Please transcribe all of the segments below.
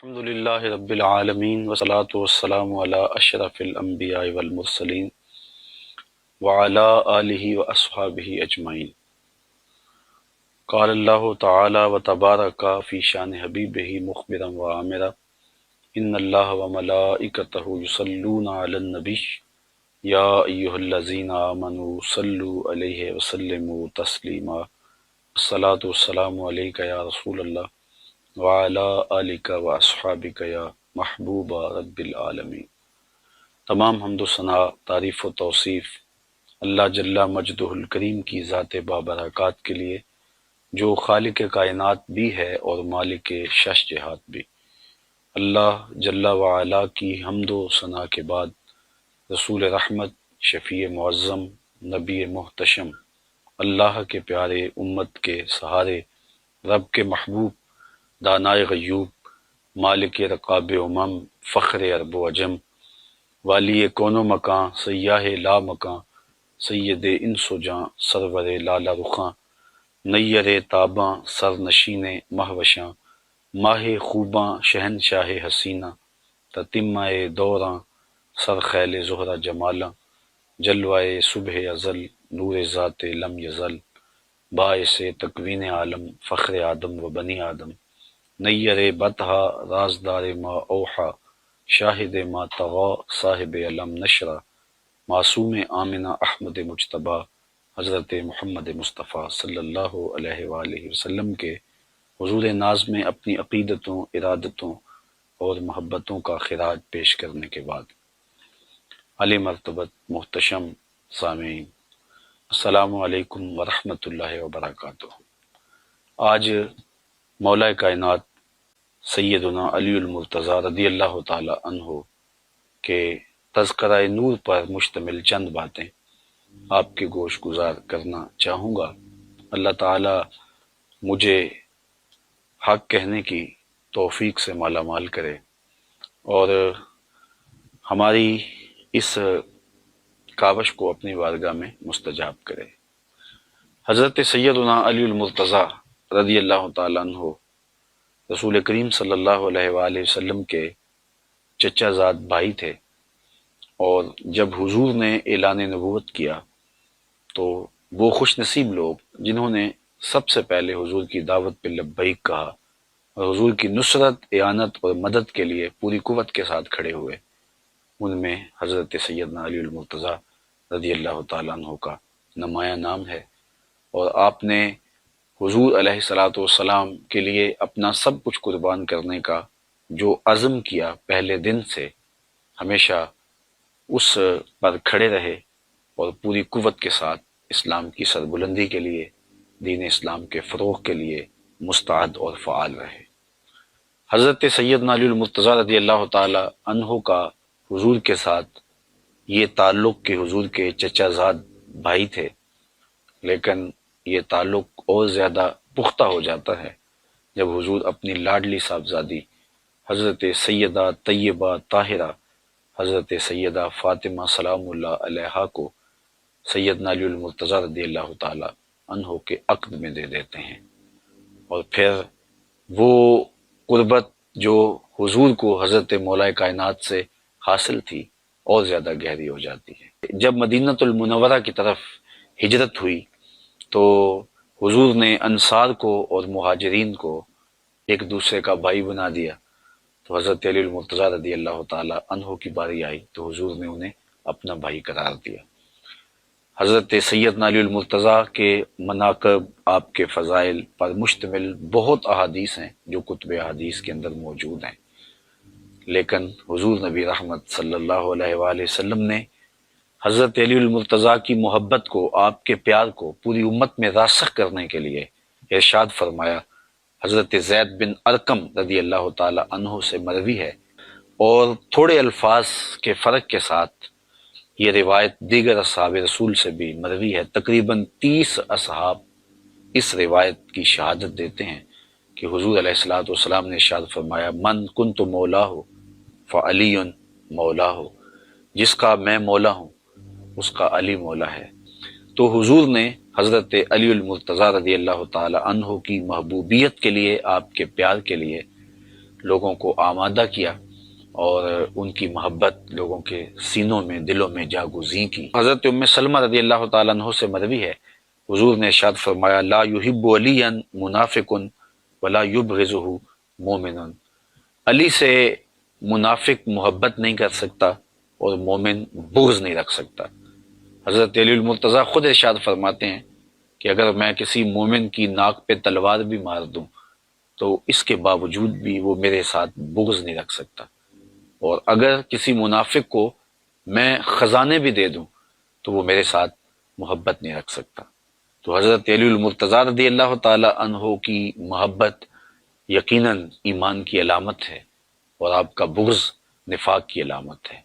الحمد للہ رب العالمین والصلاة والسلام علی اشرف الانبیاء والمرسلین وعلی آلہ واصحابہ اجمعین۔ قال اللہ تعالی وتبارک فی شان حبیبہ مخبرا وعامرا ان اللہ وملائکتہ یصلون علی النبی یا ایہا الذین آمنوا صلوا علیہ وسلموا تسلیما۔ الصلاۃ والسلام علیک یا رسول اللہ وعلی آلک و اصحابک یا محبوب رب العالمین۔ تمام حمد و ثنا، تعریف و توصیف اللہ جل مجدہ الکریم کی ذات بابرکات کے لیے، جو خالق کائنات بھی ہے اور مالک شش جہات بھی۔ اللہ جل وعلا کی حمد و ثنا کے بعد رسول رحمت، شفیع معظم، نبی محتشم، اللہ کے پیارے، امت کے سہارے، رب کے محبوب، دانائے غیوب، مالک رقاب امم، فخر عرب و عجم، والی کون و مکان، سیاہ لا مکان، سید انس و جاں، سرور لالا رخاں، نیر تاباں، سر نشین مہوشاں، ماہ خوباں، شہنشاہ حسینہ، تتمہ دوراں، سر خیل زہرہ جمالاں، جلوائے صبح ازل، نور ذات لم یزل، باعث تکوین عالم، فخر آدم و بنی آدم، نیر بطحا، رازدار ما اوحا، شاہد ما طغا، صاحب علم نشرہ، معصوم آمنہ احمد مجتبیٰ، حضرت محمد مصطفیٰ صلی اللہ علیہ وآلہ وسلم کے حضور ناز میں اپنی عقیدتوں، ارادتوں اور محبتوں کا خراج پیش کرنے کے بعد، علی مرتبت محتشم سامعین، السلام علیکم ورحمۃ اللہ وبرکاتہ۔ آج مولا کائنات سیدنا علی المرتضیٰ رضی اللہ تعالی عنہ کے تذکرہ نور پر مشتمل چند باتیں آپ کے گوش گزار کرنا چاہوں گا۔ اللہ تعالی مجھے حق کہنے کی توفیق سے مالا مال کرے اور ہماری اس کاوش کو اپنی بارگاہ میں مستجاب کرے۔ حضرت سیدنا علی المرتضیٰ رضی اللہ تعالیٰ عنہ رسول کریم صلی اللہ علیہ وآلہ وسلم کے چچا زاد بھائی تھے، اور جب حضور نے اعلان نبوت کیا تو وہ خوش نصیب لوگ جنہوں نے سب سے پہلے حضور کی دعوت پہ لبیک کہا اور حضور کی نصرت، اعانت اور مدد کے لیے پوری قوت کے ساتھ کھڑے ہوئے، ان میں حضرت سیدنا علی المرتضیٰ رضی اللہ تعالیٰ عنہ کا نمایاں نام ہے۔ اور آپ نے حضور علیہ الصلاۃ والسلام کے لیے اپنا سب کچھ قربان کرنے کا جو عزم کیا، پہلے دن سے ہمیشہ اس پر کھڑے رہے اور پوری قوت کے ساتھ اسلام کی سربلندی کے لیے، دین اسلام کے فروغ کے لیے مستعد اور فعال رہے۔ حضرت سیدنا علی المرتضیٰ رضی اللہ تعالی عنہ کا حضور کے ساتھ یہ تعلق کہ حضور کے چچا زاد بھائی تھے، لیکن یہ تعلق اور زیادہ پختہ ہو جاتا ہے جب حضور اپنی لاڈلی صاحبزادی حضرت سیدہ طیبہ طاہرہ حضرت سیدہ فاطمہ سلام اللہ علیہا کو سیدنا علی المرتضیٰ رضی اللہ تعالی عنہ کے عقد میں دے دیتے ہیں، اور پھر وہ قربت جو حضور کو حضرت مولا کائنات سے حاصل تھی اور زیادہ گہری ہو جاتی ہے۔ جب مدینہ المنورہ کی طرف ہجرت ہوئی تو حضور نے انصار کو اور مہاجرین کو ایک دوسرے کا بھائی بنا دیا، تو حضرت علی المرتضیٰ رضی اللہ تعالی عنہ کی باری آئی تو حضور نے انہیں اپنا بھائی قرار دیا۔ حضرت سیدنا علی المرتضیٰ کے مناقب، آپ کے فضائل پر مشتمل بہت احادیث ہیں جو کتب احادیث کے اندر موجود ہیں، لیکن حضور نبی رحمت صلی اللہ علیہ وآلہ وسلم نے حضرت علی المرتضیٰ کی محبت کو، آپ کے پیار کو پوری امت میں راسخ کرنے کے لیے ارشاد فرمایا۔ حضرت زید بن ارقم رضی اللہ تعالی عنہ سے مروی ہے، اور تھوڑے الفاظ کے فرق کے ساتھ یہ روایت دیگر اصحاب رسول سے بھی مروی ہے۔ تقریباً 30 اصحاب اس روایت کی شہادت دیتے ہیں کہ حضور علیہ الصلوۃ والسلام نے ارشاد فرمایا، من کنت مولاہ فعلی مولاہ، جس کا میں مولا ہوں اس کا علی مولا ہے۔ تو حضور نے حضرت علی المرتضیٰ رضی اللہ تعالی عنہ کی محبوبیت کے لیے، آپ کے پیار کے لیے لوگوں کو آمادہ کیا اور ان کی محبت لوگوں کے سینوں میں دلوں میں جاگزیں کی۔ حضرت ام سلمہ رضی اللہ تعالیٰ عنہ سے مروی ہے، حضور نے ارشاد فرمایا لا یحب علیا منافق ولا یبغضہ مومن، علی سے منافق محبت نہیں کر سکتا اور مومن بغض نہیں رکھ سکتا۔ حضرت علی المرتضیٰ خود ارشاد فرماتے ہیں کہ اگر میں کسی مومن کی ناک پہ تلوار بھی مار دوں تو اس کے باوجود بھی وہ میرے ساتھ بغض نہیں رکھ سکتا، اور اگر کسی منافق کو میں خزانے بھی دے دوں تو وہ میرے ساتھ محبت نہیں رکھ سکتا۔ تو حضرت علی المرتضیٰ رضی اللہ تعالی عنہ کی محبت یقیناً ایمان کی علامت ہے اور آپ کا بغض نفاق کی علامت ہے۔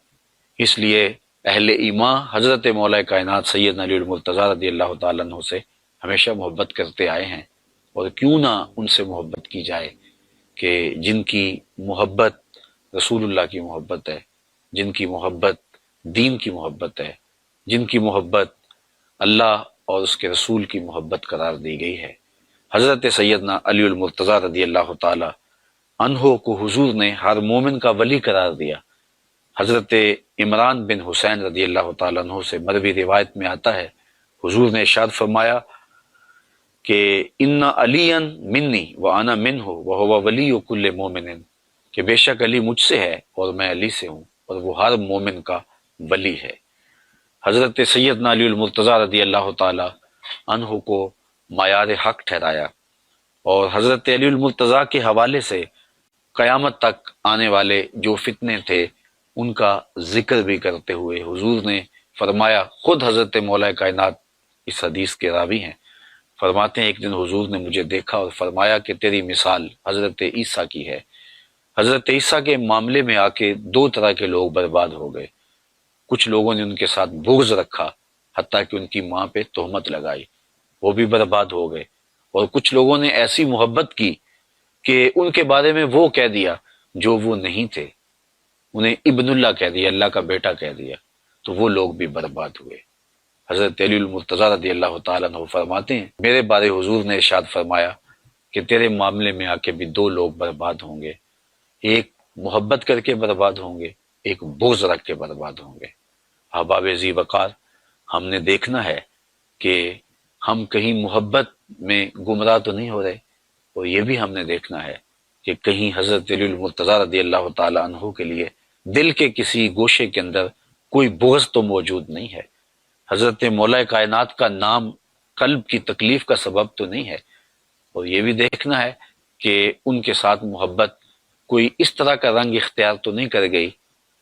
اس لیے اہل ایمان حضرت مولا کائنات سیدنا علی المرتضیٰ رضی اللہ تعالیٰ عنہ سے ہمیشہ محبت کرتے آئے ہیں، اور کیوں نہ ان سے محبت کی جائے کہ جن کی محبت رسول اللہ کی محبت ہے، جن کی محبت دین کی محبت ہے، جن کی محبت اللہ اور اس کے رسول کی محبت قرار دی گئی ہے۔ حضرت سیدنا علی المرتضیٰ رضی اللہ تعالی عنہ کو حضور نے ہر مومن کا ولی قرار دیا۔ حضرت عمران بن حسین رضی اللہ تعالیٰ عنہ سے مروی روایت میں آتا ہے، حضور نے ارشاد فرمایا کہ ان علی منی وانا منہ وہو ولی کل مومن، کہ بے شک علی مجھ سے ہے اور میں علی سے ہوں اور وہ ہر مومن کا ولی ہے۔ حضرت سیدنا علی المرتضیٰ رضی اللہ تعالی عنہ کو معیار حق ٹھہرایا، اور حضرت علی المرتضیٰ کے حوالے سے قیامت تک آنے والے جو فتنے تھے ان کا ذکر بھی کرتے ہوئے حضور نے فرمایا، خود حضرت مولا کائنات اس حدیث کے راوی ہیں، فرماتے ہیں ایک دن حضور نے مجھے دیکھا اور فرمایا کہ تیری مثال حضرت عیسیٰ کی ہے۔ حضرت عیسیٰ کے معاملے میں آ کے دو طرح کے لوگ برباد ہو گئے، کچھ لوگوں نے ان کے ساتھ بغض رکھا حتیٰ کہ ان کی ماں پہ تہمت لگائی، وہ بھی برباد ہو گئے، اور کچھ لوگوں نے ایسی محبت کی کہ ان کے بارے میں وہ کہہ دیا جو وہ نہیں تھے، انہیں ابن اللہ کہہ دیا، اللہ کا بیٹا کہہ دیا، تو وہ لوگ بھی برباد ہوئے۔ حضرت علی المرتضیٰ رضی اللہ تعالیٰ عنہ فرماتے ہیں میرے بارے حضور نے ارشاد فرمایا کہ تیرے معاملے میں آ کے بھی دو لوگ برباد ہوں گے، ایک محبت کر کے برباد ہوں گے، ایک بغض رکھ کے برباد ہوں گے۔ احباب ذی وقار، ہم نے دیکھنا ہے کہ ہم کہیں محبت میں گمراہ تو نہیں ہو رہے، اور یہ بھی ہم نے دیکھنا ہے کہ کہیں حضرت علی المرتضیٰ رضی اللہ تعالی عنہ کے لیے دل کے کسی گوشے کے اندر کوئی بغض تو موجود نہیں ہے، حضرت مولا کائنات کا نام قلب کی تکلیف کا سبب تو نہیں ہے، اور یہ بھی دیکھنا ہے کہ ان کے ساتھ محبت کوئی اس طرح کا رنگ اختیار تو نہیں کر گئی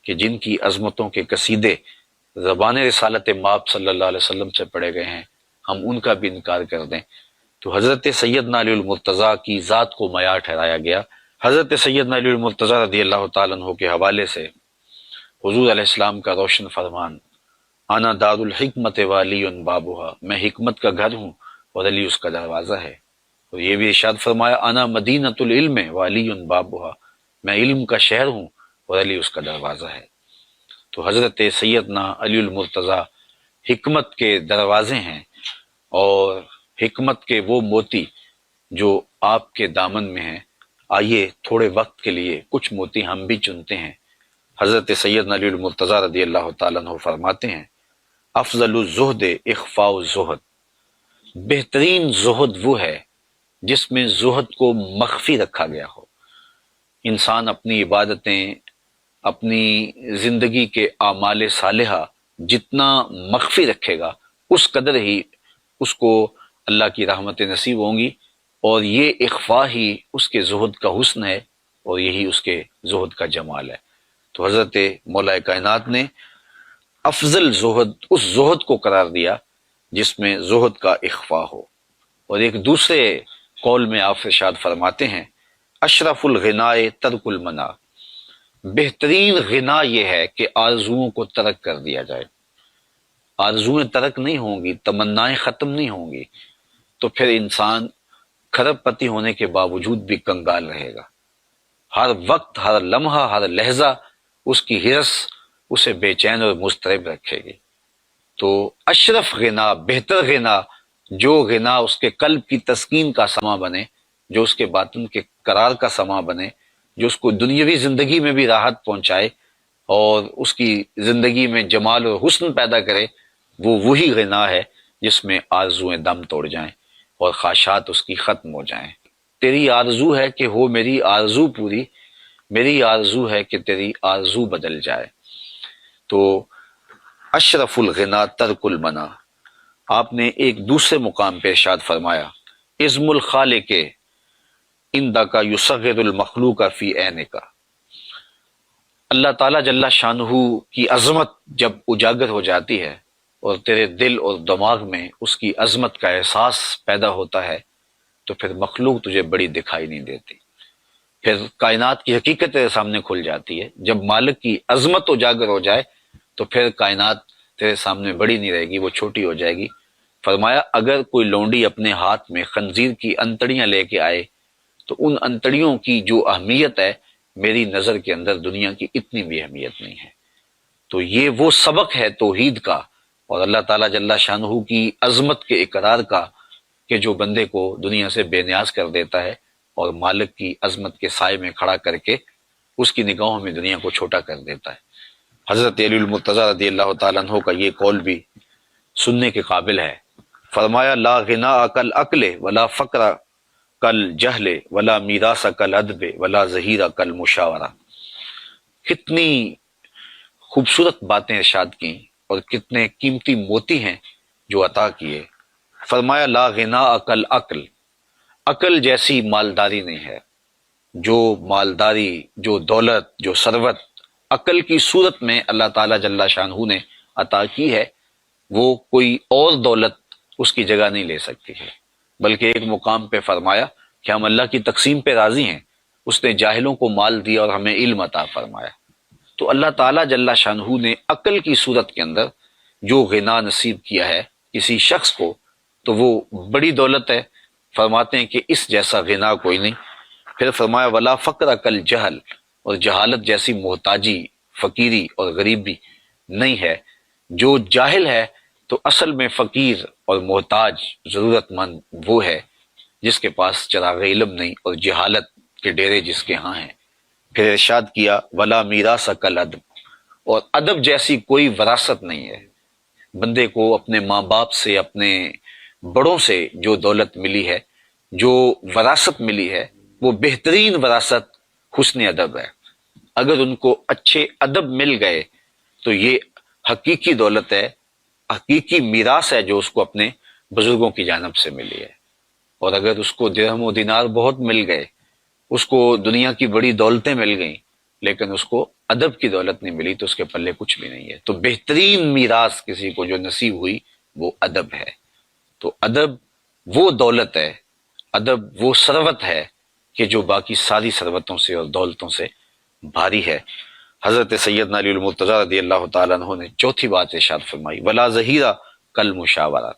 کہ جن کی عظمتوں کے قصیدے زبان رسالت مآب صلی اللہ علیہ وسلم سے پڑھے گئے ہیں ہم ان کا بھی انکار کر دیں۔ تو حضرت سیدنا علی المرتضیٰ کی ذات کو معیار ٹھہرایا گیا۔ حضرت سیدنا علی المرتضیٰ رضی اللہ تعالیٰ عنہ کے حوالے سے حضور علیہ السلام کا روشن فرمان، انا دار الحکمت وعلی بابها، میں حکمت کا گھر ہوں اور علی اس کا دروازہ ہے، اور یہ بھی ارشاد فرمایا انا مدینۃ العلم وعلی بابها، میں علم کا شہر ہوں اور علی اس کا دروازہ ہے۔ تو حضرت سیدنا علی المرتضیٰ حکمت کے دروازے ہیں، اور حکمت کے وہ موتی جو آپ کے دامن میں ہیں۔ آئیے تھوڑے وقت کے لیے کچھ موتی ہم بھی چنتے ہیں۔ حضرت سیدنا علی المرتضیٰ رضی اللہ تعالیٰ عنہ فرماتے ہیں افضل الزہد اخفاء الزہد، بہترین زہد وہ ہے جس میں زہد کو مخفی رکھا گیا ہو۔ انسان اپنی عبادتیں، اپنی زندگی کے اعمال صالحہ جتنا مخفی رکھے گا اس قدر ہی اس کو اللہ کی رحمتیں نصیب ہوں گی، اور یہ اخفاء ہی اس کے زہد کا حسن ہے، اور یہی اس کے زہد کا جمال ہے۔ تو حضرت مولا کائنات نے افضل زہد اس زہد کو قرار دیا جس میں زہد کا اخفاء ہو۔ اور ایک دوسرے قول میں آپ ارشاد فرماتے ہیں اشرف الغناء ترک المنع، بہترین غنا یہ ہے کہ آرزوؤں کو ترک کر دیا جائے۔ آرزویں ترک نہیں ہوں گی، تمنائیں ختم نہیں ہوں گی، تو پھر انسان کھرب پتی ہونے کے باوجود بھی کنگال رہے گا۔ ہر وقت، ہر لمحہ، ہر لہجہ اس کی ہرس اسے بے چین اور مضطرب رکھے گی۔ تو اشرف غنا، بہتر غنا، جو غنا اس کے قلب کی تسکین کا سما بنے، جو اس کے باطن کے قرار کا سما بنے، جو اس کو دنیاوی زندگی میں بھی راحت پہنچائے اور اس کی زندگی میں جمال اور حسن پیدا کرے، وہ وہی غنا ہے جس میں آرزویں دم توڑ جائیں اور خواہشات اس کی ختم ہو جائیں۔ تیری آرزو ہے کہ ہو میری آرزو پوری، میری آرزو ہے کہ تیری آرزو بدل جائے۔ تو اشرف الغنا ترک المنا، آپ نے ایک دوسرے مقام پہ ارشاد فرمایا، عزم الخالق اندک یصغر المخلوق فی عینک۔ اللہ تعالیٰ جل شانہ کی عظمت جب اجاگر ہو جاتی ہے اور تیرے دل اور دماغ میں اس کی عظمت کا احساس پیدا ہوتا ہے تو پھر مخلوق تجھے بڑی دکھائی نہیں دیتی، پھر کائنات کی حقیقت تیرے سامنے کھل جاتی ہے۔ جب مالک کی عظمت اجاگر ہو جائے تو پھر کائنات تیرے سامنے بڑی نہیں رہے گی، وہ چھوٹی ہو جائے گی۔ فرمایا اگر کوئی لونڈی اپنے ہاتھ میں خنزیر کی انتڑیاں لے کے آئے تو ان انتڑیوں کی جو اہمیت ہے میری نظر کے اندر دنیا کی اتنی بھی اہمیت نہیں ہے۔ تو یہ وہ سبق ہے توحید کا اور اللہ تعالیٰ جل شانہ کی عظمت کے اقرار کا کہ جو بندے کو دنیا سے بے نیاز کر دیتا ہے اور مالک کی عظمت کے سائے میں کھڑا کر کے اس کی نگاہوں میں دنیا کو چھوٹا کر دیتا ہے۔ حضرت علی المرتضیٰ رضی اللہ تعالیٰ عنہ کا یہ قول بھی سننے کے قابل ہے۔ فرمایا لا غناء کالعقل ولا فقر کالجہل ولا میراث کالادب ولا ظہیر کالمشاورہ۔ کتنی خوبصورت باتیں ارشاد کی اور کتنے قیمتی موتی ہیں جو عطا کیے۔ فرمایا لا غناء کالعقل، عقل جیسی مالداری نہیں ہے۔ جو مالداری، جو دولت، جو ثروت عقل کی صورت میں اللہ تعالیٰ جل شانہ نے عطا کی ہے، وہ کوئی اور دولت اس کی جگہ نہیں لے سکتی ہے۔ بلکہ ایک مقام پہ فرمایا کہ ہم اللہ کی تقسیم پہ راضی ہیں، اس نے جاہلوں کو مال دیا اور ہمیں علم عطا فرمایا۔ تو اللہ تعالیٰ جل شانہ نے عقل کی صورت کے اندر جو غنا نصیب کیا ہے کسی شخص کو تو وہ بڑی دولت ہے۔ فرماتے ہیں کہ اس جیسا غنا کوئی نہیں۔ پھر فرمایا ولا فقر کالجہل، اور جہالت جیسی محتاجی، فقیری اور غریبی نہیں ہے۔ جو جاہل ہے تو اصل میں فقیر اور محتاج ضرورت مند وہ ہے جس کے پاس چراغ علم نہیں اور جہالت کے ڈیرے جس کے ہاں ہیں۔ پھر ارشاد کیا ولا میراث کالادب، اور ادب جیسی کوئی وراثت نہیں ہے۔ بندے کو اپنے ماں باپ سے، اپنے بڑوں سے جو دولت ملی ہے، جو وراثت ملی ہے، وہ بہترین وراثت حسن ادب ہے۔ اگر ان کو اچھے ادب مل گئے تو یہ حقیقی دولت ہے، حقیقی میراث ہے جو اس کو اپنے بزرگوں کی جانب سے ملی ہے۔ اور اگر اس کو درہم و دینار بہت مل گئے، اس کو دنیا کی بڑی دولتیں مل گئیں، لیکن اس کو ادب کی دولت نہیں ملی تو اس کے پلے کچھ بھی نہیں ہے۔ تو بہترین میراث کسی کو جو نصیب ہوئی وہ ادب ہے۔ تو ادب وہ دولت ہے، ادب وہ ثروت ہے کہ جو باقی ساری ثروتوں سے اور دولتوں سے بھاری ہے۔ حضرت سیدنا علی المرتضیٰ رضی اللہ تعالیٰ عنہ نے چوتھی بات ارشاد فرمائی ولا ظہیرہ کالمشاورہ،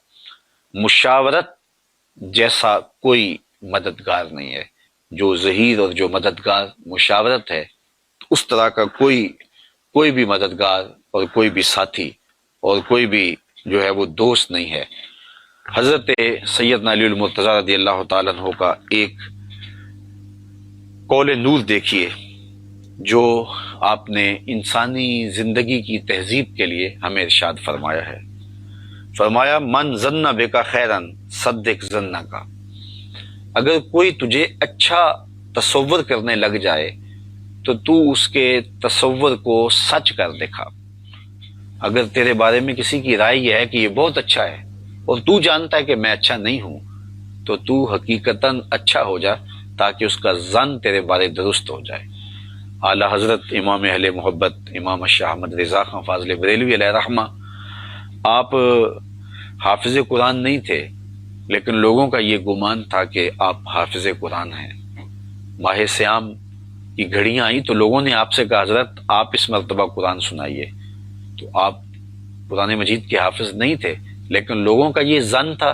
مشاورت جیسا کوئی مددگار نہیں ہے۔ جو ظہیر اور جو مددگار مشاورت ہے، اس طرح کا کوئی بھی مددگار اور کوئی بھی ساتھی اور کوئی بھی جو ہے وہ دوست نہیں ہے۔ حضرت سیدنا علی المرتضیٰ رضی اللہ تعالیٰ عنہ کا ایک قول نور دیکھیے جو آپ نے انسانی زندگی کی تہذیب کے لیے ہمیں ارشاد فرمایا ہے۔ فرمایا من ظن بک خیرا صدق ظنک، اگر کوئی تجھے اچھا تصور کرنے لگ جائے تو تو اس کے تصور کو سچ کر دکھا۔ اگر تیرے بارے میں کسی کی رائے یہ ہے کہ یہ بہت اچھا ہے اور تو جانتا ہے کہ میں اچھا نہیں ہوں، تو تو حقیقتاً اچھا ہو جا تاکہ اس کا ظن تیرے بارے درست ہو جائے۔ اعلیٰ حضرت امام اہل محبت امام شاہ احمد رضا خان فاضل بریلوی علیہ رحمہ، آپ حافظ قرآن نہیں تھے، لیکن لوگوں کا یہ گمان تھا کہ آپ حافظ قرآن ہیں۔ ماہ سیام کی گھڑیاں آئیں تو لوگوں نے آپ سے کہا حضرت آپ اس مرتبہ قرآن سنائیے، تو آپ قرآن مجید کے حافظ نہیں تھے، لیکن لوگوں کا یہ ظن تھا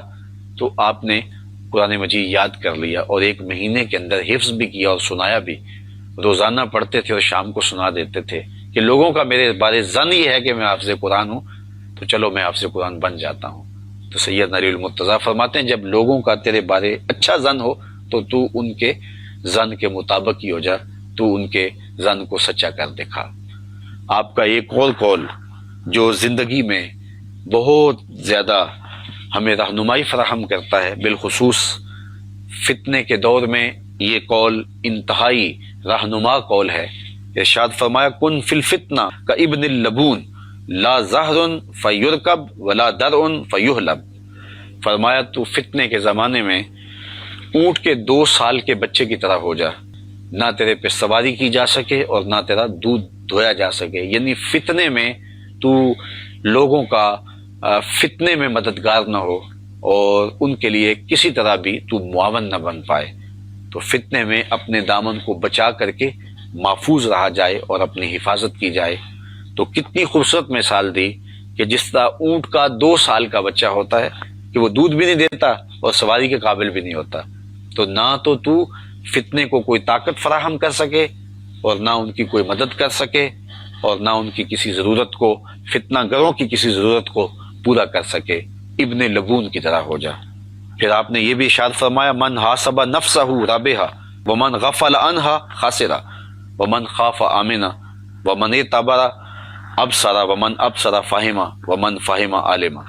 تو آپ نے قرآن مجید یاد کر لیا اور ایک مہینے کے اندر حفظ بھی کیا اور سنایا بھی۔ روزانہ پڑھتے تھے اور شام کو سنا دیتے تھے کہ لوگوں کا میرے بارے ظن یہ ہے کہ میں حافظ قرآن ہوں، تو چلو میں حافظ قرآن بن جاتا ہوں۔ تو سیدنا علی المرتضیٰ فرماتے ہیں جب لوگوں کا تیرے بارے اچھا ظن ہو تو تو ان کے ظن کے مطابق ہی ہو جا، تو ان کے ظن کو سچا کر دکھا۔ آپ کا ایک اور قول جو زندگی میں بہت زیادہ ہمیں رہنمائی فراہم کرتا ہے، بالخصوص فتنے کے دور میں یہ قول انتہائی رہنما قول ہے۔ ارشاد فرمایا کن فی الفتنہ کا ابن اللبون لا زہر فیرکب ولا درع فیحلب، فرمایا تو فتنے کے زمانے میں اونٹ کے 2 سال کے بچے کی طرح ہو جا، نہ تیرے پہ سواری کی جا سکے اور نہ تیرا دودھ دھویا جا سکے، یعنی فتنے میں تو لوگوں کا فتنے میں مددگار نہ ہو اور ان کے لیے کسی طرح بھی تو معاون نہ بن پائے، تو فتنے میں اپنے دامن کو بچا کر کے محفوظ رہا جائے اور اپنی حفاظت کی جائے۔ تو کتنی خوبصورت مثال دی کہ جس طرح اونٹ کا 2 سال کا بچہ ہوتا ہے کہ وہ دودھ بھی نہیں دیتا اور سواری کے قابل بھی نہیں ہوتا، تو نہ تو فتنے کو کوئی طاقت فراہم کر سکے اور نہ ان کی کوئی مدد کر سکے اور نہ ان کی کسی ضرورت کو، فتنہ گروں کی کسی ضرورت کو پورا کر سکے، ابن لبون کی طرح ہو جا۔ پھر آپ نے یہ بھی ارشاد فرمایا من حاسب نفسہ رابحہ ومن غفل عنہا خاسرہ ومن خاف آمنہ ومن اعتبر ابصر ومن ابصر فہمہ ومن فہم عالمہ۔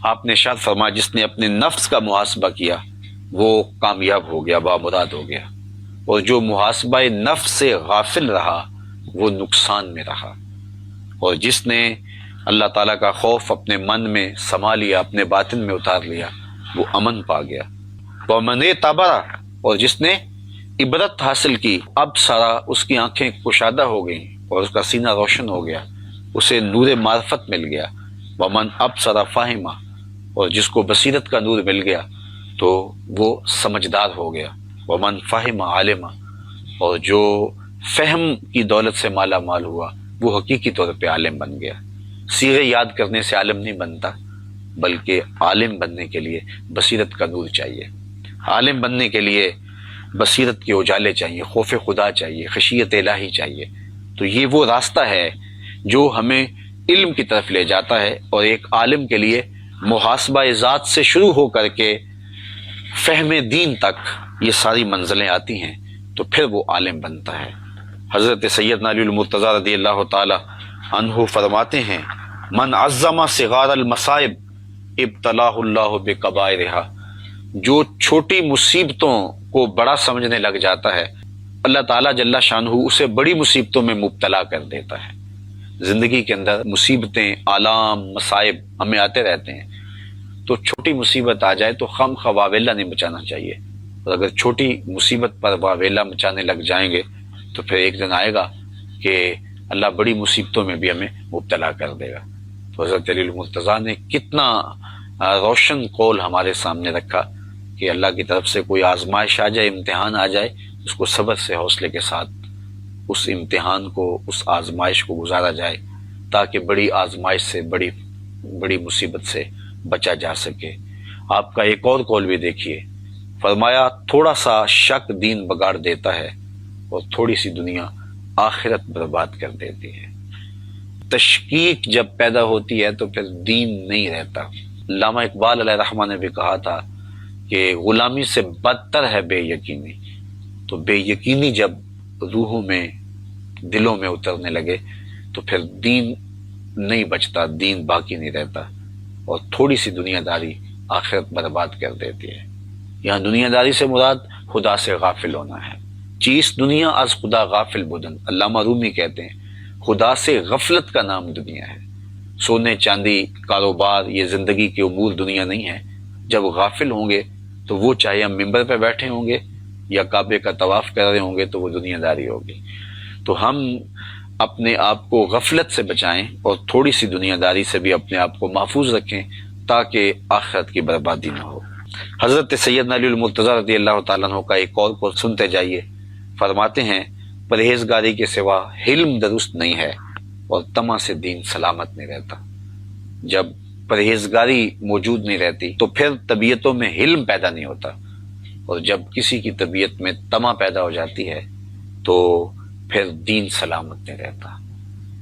آپ نے ارشاد فرمایا جس نے اپنے نفس کا محاسبہ کیا وہ کامیاب ہو گیا، بامراد ہو گیا، اور جو محاسبہ نفس سے غافل رہا وہ نقصان میں رہا، اور جس نے اللہ تعالیٰ کا خوف اپنے من میں سما لیا، اپنے باطن میں اتار لیا، وہ امن پا گیا۔ ومن اعتبر، اور جس نے عبرت حاصل کی، اب سارا اس کی آنکھیں کشادہ ہو گئیں اور اس کا سینہ روشن ہو گیا، اسے نور معرفت مل گیا۔ ومن ابصر فہمہ، اور جس کو بصیرت کا نور مل گیا تو وہ سمجھدار ہو گیا۔ ومن فہم عالمہ، اور جو فہم کی دولت سے مالا مال ہوا وہ حقیقی طور پہ عالم بن گیا۔ صیغے یاد کرنے سے عالم نہیں بنتا، بلکہ عالم بننے کے لیے بصیرت کا نور چاہیے، عالم بننے کے لیے بصیرت کے اجالے چاہیے، خوف خدا چاہیے، خشیت الہی چاہیے۔ تو یہ وہ راستہ ہے جو ہمیں علم کی طرف لے جاتا ہے، اور ایک عالم کے لیے محاسبہ ذات سے شروع ہو کر کے فہم دین تک یہ ساری منزلیں آتی ہیں، تو پھر وہ عالم بنتا ہے۔ حضرت سیدنا علی المرتضی رضی اللہ تعالی عنہ فرماتے ہیں من عظم صغار المصائب ابتلاہ اللہ بکبائرہا، جو چھوٹی مصیبتوں کو بڑا سمجھنے لگ جاتا ہے اللہ تعالیٰ جل شانہ اسے بڑی مصیبتوں میں مبتلا کر دیتا ہے۔ زندگی کے اندر مصیبتیں، آلام، مصائب ہمیں آتے رہتے ہیں، تو چھوٹی مصیبت آ جائے تو خم خواہ واویلا نہیں مچانا چاہیے، اور اگر چھوٹی مصیبت پر واویلا مچانے لگ جائیں گے تو پھر ایک دن آئے گا کہ اللہ بڑی مصیبتوں میں بھی ہمیں مبتلا کر دے گا۔ تو حضرت علی المرتضیٰ نے کتنا روشن قول ہمارے سامنے رکھا کہ اللہ کی طرف سے کوئی آزمائش آ جائے، امتحان آ جائے، اس کو صبر سے، حوصلے کے ساتھ اس امتحان کو، اس آزمائش کو گزارا جائے، تاکہ بڑی آزمائش سے، بڑی مصیبت سے بچا جا سکے۔ آپ کا ایک اور قول بھی دیکھیے، فرمایا تھوڑا سا شک دین بگاڑ دیتا ہے اور تھوڑی سی دنیا آخرت برباد کر دیتی ہے۔ تشکیک جب پیدا ہوتی ہے تو پھر دین نہیں رہتا۔ علامہ اقبال علیہ رحمہ نے بھی کہا تھا کہ غلامی سے بدتر ہے بے یقینی، تو بے یقینی جب روحوں میں، دلوں میں اترنے لگے تو پھر دین نہیں بچتا، دین باقی نہیں رہتا، اور تھوڑی سی دنیا داری آخرت برباد کر دیتی ہے۔ یہاں دنیا داری سے مراد خدا سے غافل ہونا ہے۔ چیز دنیا از خدا غافل بودن، علامہ رومی کہتے ہیں خدا سے غفلت کا نام دنیا ہے۔ سونے چاندی، کاروبار، یہ زندگی کے امور دنیا نہیں ہے۔ جب غافل ہوں گے تو وہ چاہے ہم ممبر پہ بیٹھے ہوں گے یا کعبے کا طواف کر رہے ہوں گے تو وہ دنیا داری ہوگی۔ تو ہم اپنے آپ کو غفلت سے بچائیں اور تھوڑی سی دنیا داری سے بھی اپنے آپ کو محفوظ رکھیں تاکہ آخرت کی بربادی نہ ہو۔ حضرت سیدنا علی المرتضی رضی اللہ تعالیٰ عنہ کا ایک قول کو سنتے جائیے، فرماتے ہیں پرہیزگاری کے سوا حلم درست نہیں ہے اور طمع سے دین سلامت نہیں رہتا۔ جب پرہیزگاری موجود نہیں رہتی تو پھر طبیعتوں میں حلم پیدا نہیں ہوتا، اور جب کسی کی طبیعت میں طمع پیدا ہو جاتی ہے تو پھر دین سلامت نہیں رہتا۔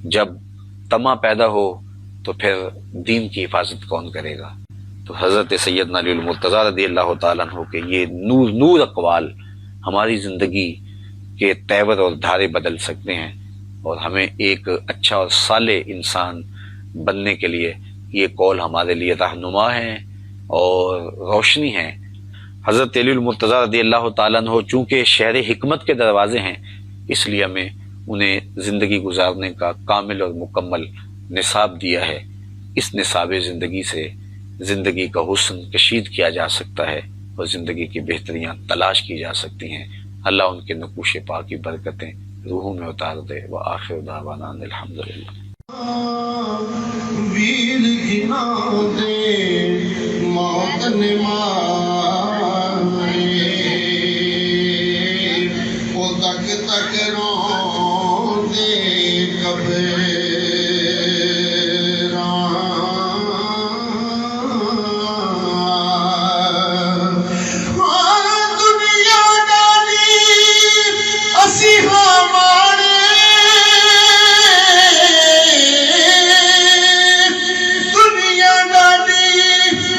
جب طمع پیدا ہو تو پھر دین کی حفاظت کون کرے گا؟ تو حضرت سیدنا علی المرتضی رضی اللہ تعالیٰ عنہ کے یہ نور اقوال ہماری زندگی کے تیور اور دھارے بدل سکتے ہیں، اور ہمیں ایک اچھا اور صالح انسان بننے کے لیے یہ قول ہمارے لیے رہنما ہے اور روشنی ہے۔ حضرت علی المرتضیٰ رضی اللہ تعالیٰ عنہ چونکہ شہر حکمت کے دروازے ہیں، اس لیے ہمیں انہیں زندگی گزارنے کا کامل اور مکمل نصاب دیا ہے۔ اس نصاب زندگی سے زندگی کا حسن کشید کیا جا سکتا ہے اور زندگی کی بہتریاں تلاش کی جا سکتی ہیں۔ اللہ ان کے نقوش پاک کی برکتیں روحوں میں اتار دے۔ وآخر دعوانا ان الحمدللہ۔ ویر گنا دے موت نے مارے، وہ تک تک رو دے قبراں، دنیا ڈالی اسی ہمارے، دنیا ڈالی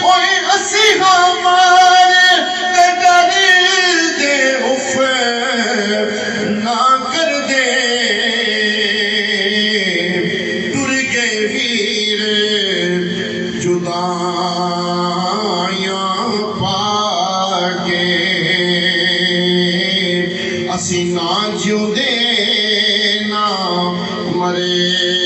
اوئے اسی ہمارے، تے ڈر دے اف نہ کر دے، ٹر گئے ویر جدائیاں پا کے، اسی نہ جیوں دے نہ مرے۔